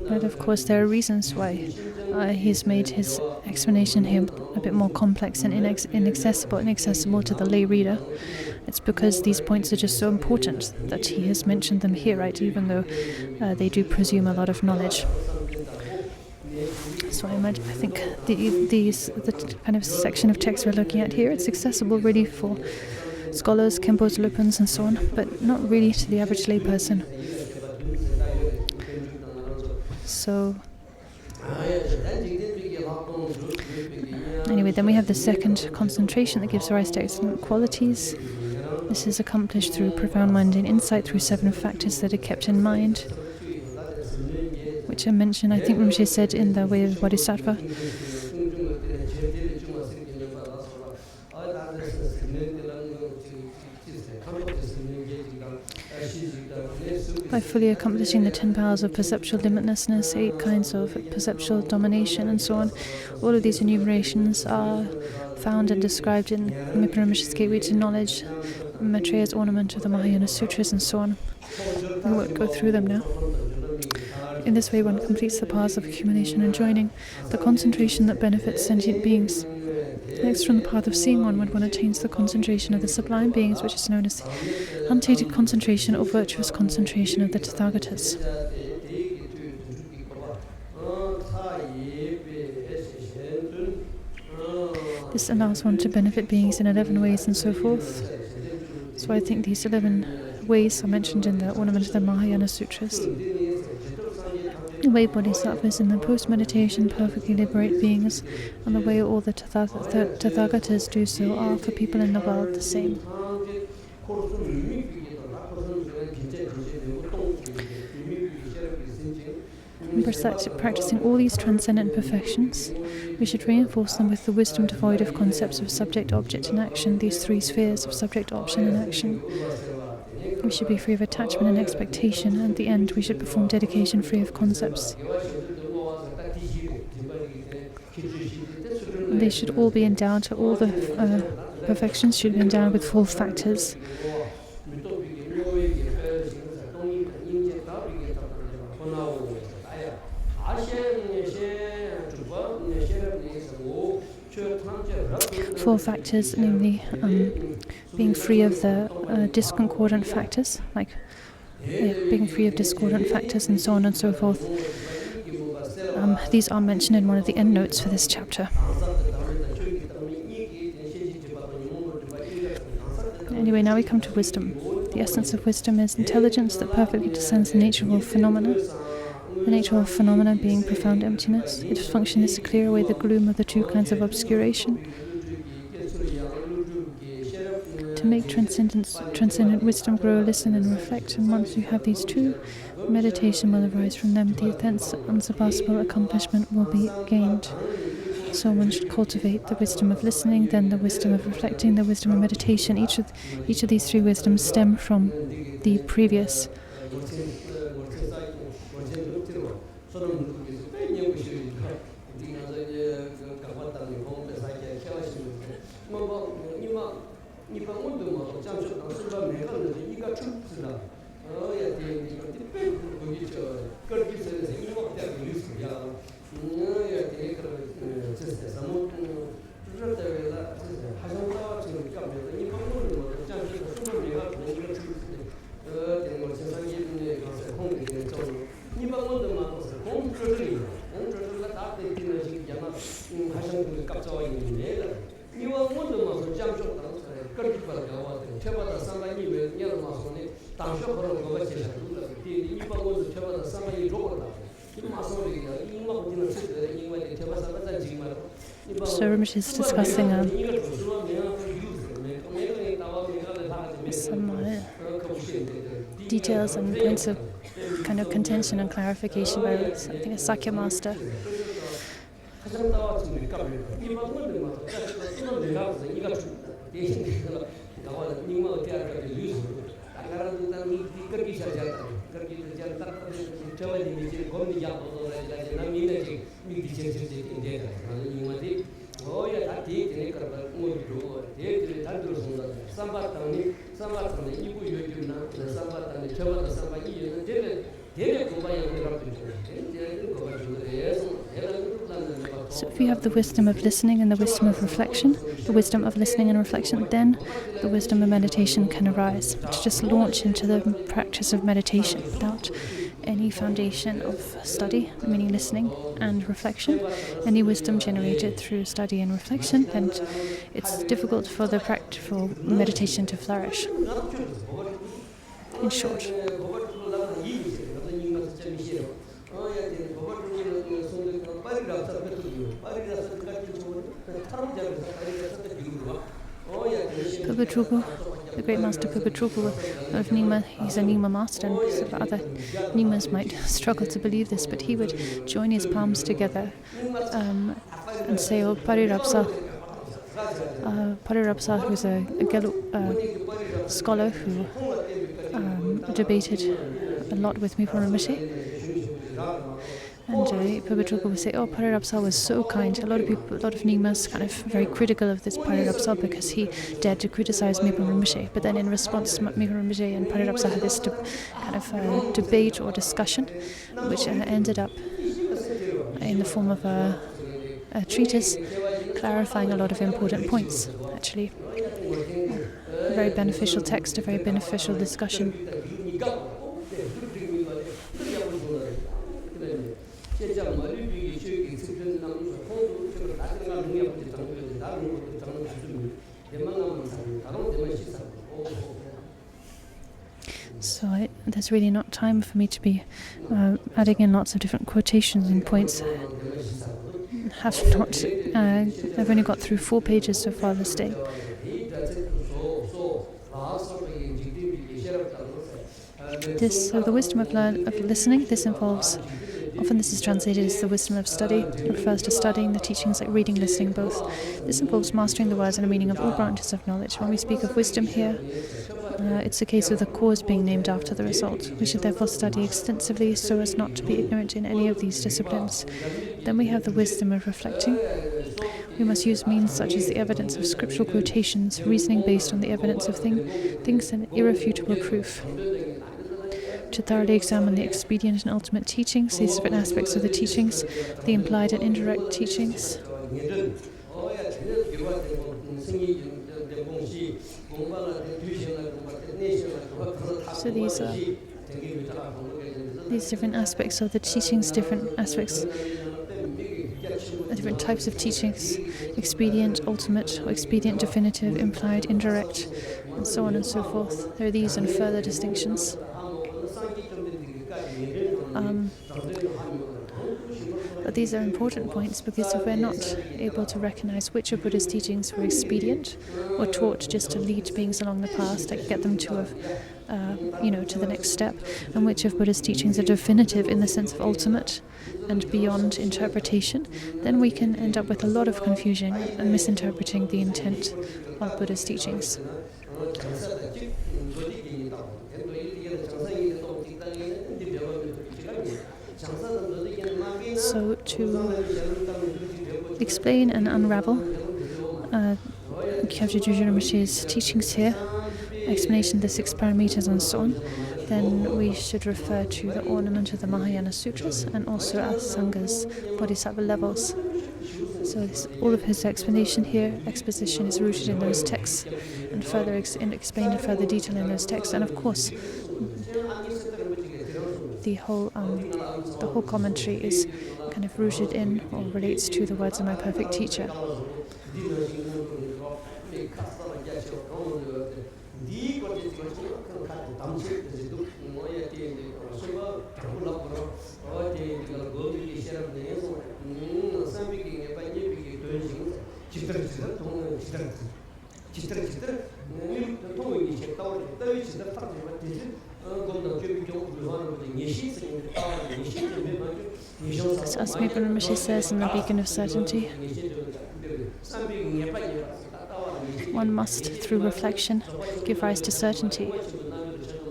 But of course there are reasons why he's made his explanation here a bit more complex and inaccessible to the lay reader. It's because these points are just so important that he has mentioned them here, right, even though they do presume a lot of knowledge. So I think the kind of section of text we're looking at here, it's accessible really for scholars, Khenpos, Lopans and so on, but not really to the average lay person. So anyway, then we have the second concentration that gives rise to excellent qualities. This is accomplished through profound mind and insight through 7 factors that are kept in mind, which are mentioned, I think Rinpoche said, in the way of Bodhisattva. By fully accomplishing the 10 powers of perceptual limitlessness, 8 kinds of perceptual domination, and so on. All of these enumerations are found and described in Mipham Rinpoche's Gateway to Knowledge, Maitreya's Ornament of the Mahayana Sutras, and so on. We won't go through them now. In this way, one completes the paths of accumulation and joining, the concentration that benefits sentient beings. Next, from the path of seeing onward, one attains the concentration of the sublime beings, which is known as the untainted concentration or virtuous concentration of the Tathagatas. This allows one to benefit beings in 11 ways and so forth. So I think these 11 ways are mentioned in the Ornament of the Mahayana Sutras. The way bodhisattvas in the post-meditation perfectly liberate beings, and the way all the Tathagatas do so are for people in the world the same. In practicing all these transcendent perfections, we should reinforce them with the wisdom devoid of concepts of subject, object, and action, these 3 spheres of subject, option, and action. We should be free of attachment and expectation, and at the end we should perform dedication free of concepts. They should all be endowed, all the perfections should be endowed with full factors. Four factors, namely being free of the discordant factors, like being free of discordant factors, and so on and so forth. These are mentioned in one of the endnotes for this chapter. Anyway, now we come to wisdom. The essence of wisdom is intelligence that perfectly discerns the nature of all phenomena. The nature of phenomena being profound emptiness. Its function is to clear away the gloom of the two kinds of obscuration. To make transcendent wisdom grow, listen and reflect, and once you have these two, meditation will arise from them. The thence unsurpassable accomplishment will be gained. So one should cultivate the wisdom of listening, then the wisdom of reflecting, the wisdom of meditation. Each of these three wisdoms stem from the previous. So Rinpoche is discussing some details and points of kind of contention and clarification by, I think, a Sakya master. So if you have the wisdom of listening and the wisdom of reflection, the wisdom of listening and reflection, then the wisdom of meditation can arise. But to just launch into the practice of meditation without any foundation of study, meaning listening and reflection, any wisdom generated through study and reflection, then it's difficult for the practical meditation to flourish. In short. Pupachuku, the great master Pupachuku of Nyingma, he's a Nyingma master, and some other Nyingmas might struggle to believe this, but he would join his palms together and say, "Oh, Parirapsa." Parirapsa, who's a Gelug scholar who debated a lot with Mipo Rinpoche. And Pupachuku would say, "Oh, Parirapsa was so kind." A lot of Nyingmas kind of very critical of this Parirapsa because he dared to criticize Mipo Rinpoche. But then in response, Mipo Rinpoche and Parirapsa had this kind of debate or discussion, which ended up in the form of a treatise clarifying a lot of important points, actually. A very beneficial text, a very beneficial discussion. So there's really not time for me to be adding in lots of different quotations and points. I've only got through 4 pages so far this day. So the wisdom of listening, this involves, often this is translated as the wisdom of study. It refers to studying the teachings like reading, listening, both. This involves mastering the words and the meaning of all branches of knowledge. When we speak of wisdom here, it's a case of the cause being named after the result. We should therefore study extensively so as not to be ignorant in any of these disciplines. Then we have the wisdom of reflecting. We must use means such as the evidence of scriptural quotations, reasoning based on the evidence of things and irrefutable proof. To thoroughly examine the expedient and ultimate teachings, these different aspects of the teachings, the implied and indirect teachings. So these are these different aspects of the teachings, different aspects, different types of teachings, expedient, ultimate, or expedient, definitive, implied, indirect, and so on and so forth. There are these and further distinctions. But these are important points, because if we're not able to recognize which of Buddha's teachings were expedient or taught just to lead beings along the path, like get them to to the next step, and which of Buddha's teachings are definitive in the sense of ultimate and beyond interpretation, then we can end up with a lot of confusion and misinterpreting the intent of Buddha's teachings. So to explain and unravel Kyabje Drüje Rinpoche's teachings here, explanation of the 6 parameters and so on, then we should refer to the ornament of the Mahayana Sutras and also Asanga's Bodhisattva levels. So all of his explanation here, exposition, is rooted in those texts and further explained in further detail in those texts. And of course, the whole commentary is kind of rooted in or relates to the words of my perfect teacher. So as Mipa Rinpoche says in the Beacon of Certainty, one must, through reflection, give rise to certainty.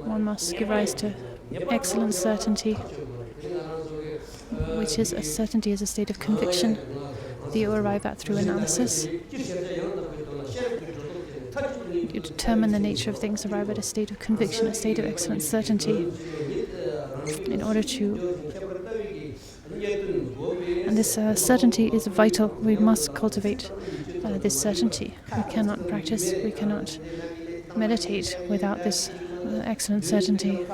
One must give rise to excellent certainty, which is a certainty as a state of conviction that you arrive at through analysis. You determine the nature of things, arrive at a state of conviction, a state of excellent certainty. In order to... And this certainty is vital. We must cultivate this certainty. We cannot practice, we cannot meditate without this excellent certainty.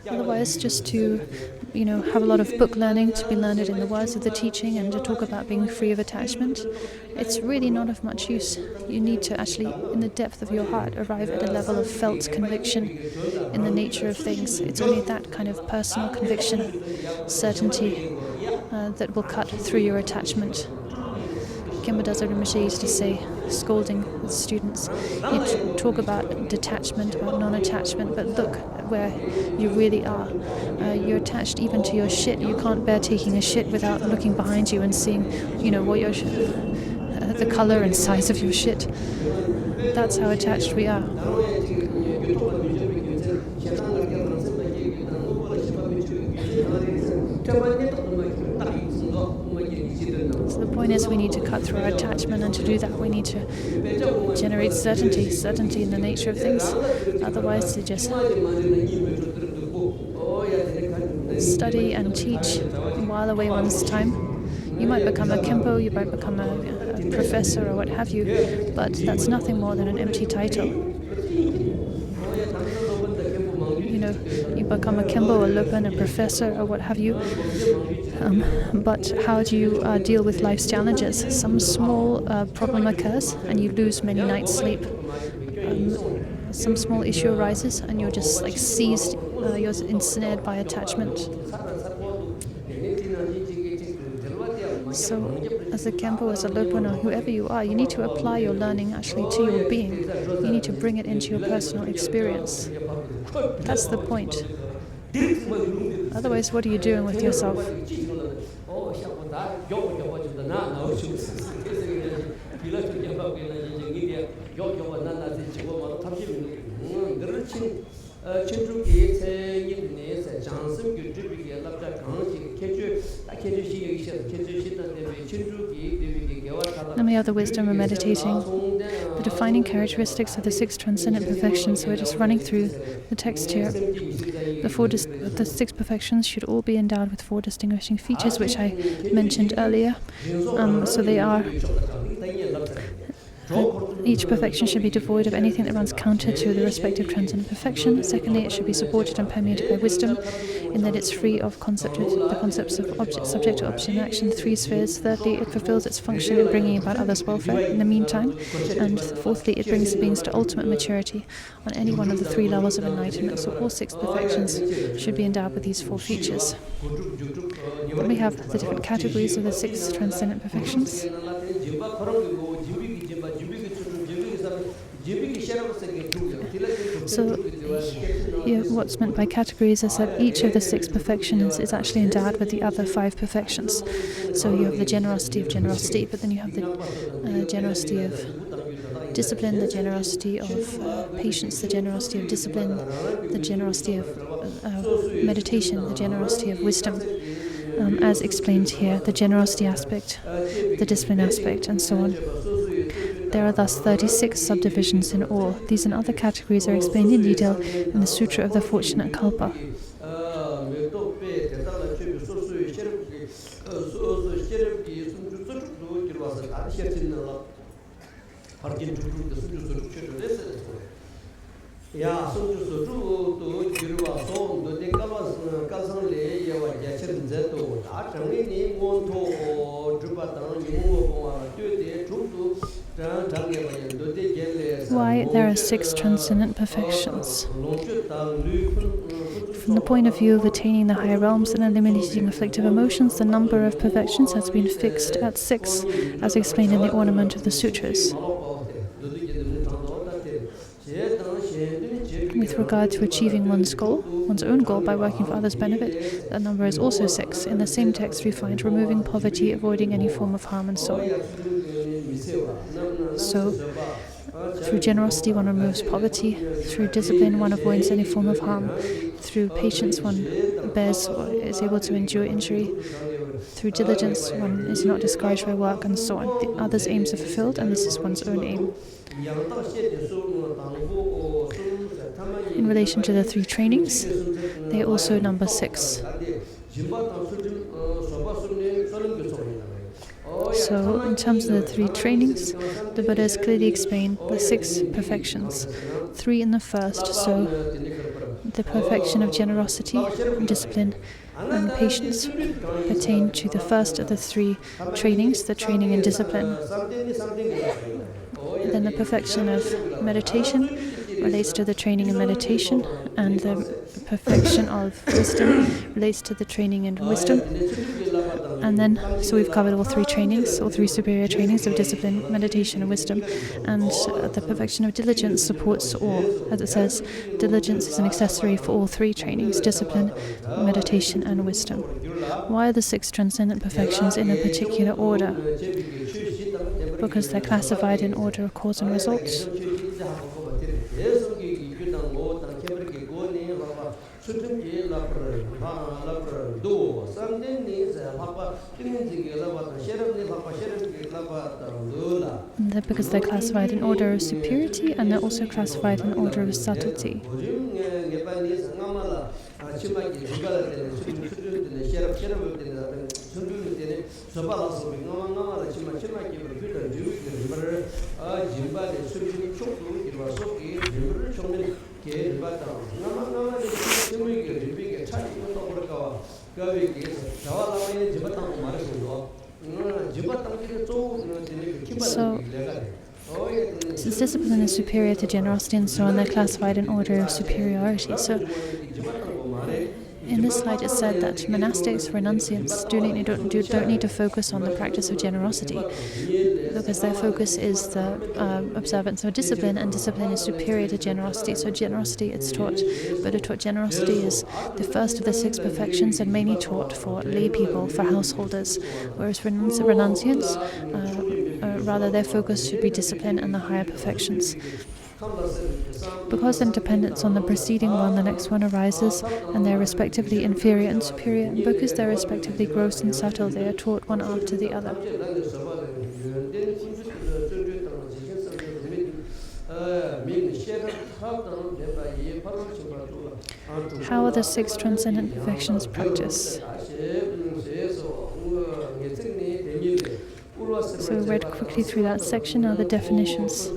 Otherwise, just to, have a lot of book learning, to be learned in the words of the teaching and to talk about being free of attachment, it's really not of much use. You need to actually, in the depth of your heart, arrive at a level of felt conviction in the nature of things. It's only that kind of personal conviction, certainty, that will cut through your attachment. Khenpo Dazo Rinpoche used to say, scolding with students, you talk about detachment, about non-attachment, but look at where you really are. You're attached even to your shit. You can't bear taking a shit without looking behind you and seeing, what your the color and size of your shit. That's how attached we are. So the point is, we need to cut through our attachment, and to do that we need to generate certainty in the nature of things. Otherwise, to just study and teach and while away one's time. You might become a Khenpo, you might become a professor or what have you, but that's nothing more than an empty title. You become a Khenpo, a Lopan, a professor, or what have you. But how do you deal with life's challenges? Some small problem occurs and you lose many nights' sleep. Some small issue arises and you're just seized, you're ensnared by attachment. So, as a Khenpo, as a Lopan, or whoever you are, you need to apply your learning actually to your being. You need to bring it into your personal experience. That's the point. Otherwise, what are you doing with yourself? And the other wisdom of meditating, the defining characteristics of the 6 transcendent perfections. So we're just running through the text here. The 6 perfections should all be endowed with 4 distinguishing features, which I mentioned earlier. So they are Each perfection should be devoid of anything that runs counter to the respective transcendent perfection. Secondly, it should be supported and permeated by wisdom, in that it's free of the concepts of subject to object and action, the three spheres. Thirdly, it fulfills its function in bringing about others' welfare in the meantime. And fourthly, it brings the beings to ultimate maturity on any one of the three levels of enlightenment. So all six perfections should be endowed with these four features. Then we have the different categories of the six transcendent perfections. So what's meant by categories is that each of the six perfections is actually endowed with the other five perfections. So you have the generosity of generosity, but then you have the generosity of discipline, the generosity of patience, the generosity of discipline, the generosity of meditation, the generosity of wisdom. As explained here, the generosity aspect, the discipline aspect, and so on. There are thus 36 subdivisions in all. These and other categories are explained in detail in the Sutra of the Fortunate Kalpa. Why there are six transcendent perfections? From the point of view of attaining the higher realms and eliminating afflictive emotions, the number of perfections has been fixed at 6, as explained in the ornament of the sutras. With regard to achieving one's own goal by working for others' benefit, that number is also 6. In the same text we find removing poverty, avoiding any form of harm, and so on. So, through generosity one removes poverty, through discipline one avoids any form of harm, through patience one is able to endure injury, through diligence one is not discouraged by work, and so on. The others' aims are fulfilled, and this is one's own aim. In relation to the 3 trainings, they also number 6. So, in terms of the 3 trainings, the Buddha has clearly explained the 6 perfections. 3 in the first, so the perfection of generosity, discipline, and patience pertain to the first of the 3 trainings, the training in discipline. Then the perfection of meditation relates to the training in meditation, and the perfection of wisdom relates to the training in wisdom. And then, so we've covered all 3 trainings, all 3 superior trainings of discipline, meditation, and wisdom. And the perfection of diligence supports all. As it says, diligence is an accessory for all 3 trainings, discipline, meditation, and wisdom. Why are the 6 transcendent perfections in a particular order? Because they're classified in order of cause and results. Because they're classified in order of superiority, and they're also classified in order of subtlety. So, since discipline is superior to generosity and so on, they're classified in order of superiority. So, in this slide it said that monastics, renunciants, don't need to focus on the practice of generosity, because their focus is the observance of discipline, and discipline is superior to generosity. So generosity, it's taught, Buddha taught generosity is the first of the 6 perfections and mainly taught for lay people, for householders, whereas renunciants, rather their focus should be discipline and the higher perfections. Because in dependence on the preceding one, the next one arises, and they are respectively inferior and superior, and because they are respectively gross and subtle, they are taught one after the other. How are the 6 transcendent perfections practiced? So we read quickly through that section. Now the definitions.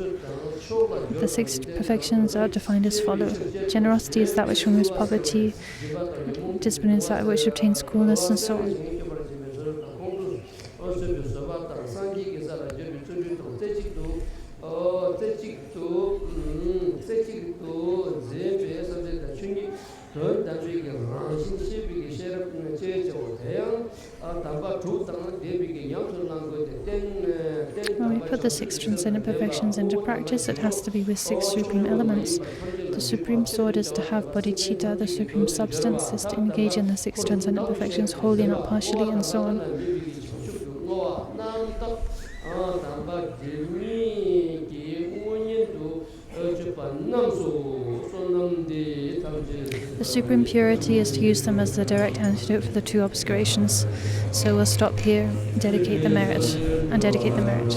The six perfections are defined as follow. Generosity is that which removes poverty. Discipline is that which obtains coolness, and so on. When we put the six transcendent perfections into practice, it has to be with six supreme elements. The supreme sword is to have bodhicitta, the supreme substance is to engage in the six transcendent perfections wholly, not partially, and so on. The supreme purity is to use them as the direct antidote for the two obscurations. So we'll stop here, dedicate the merit, and dedicate the merit.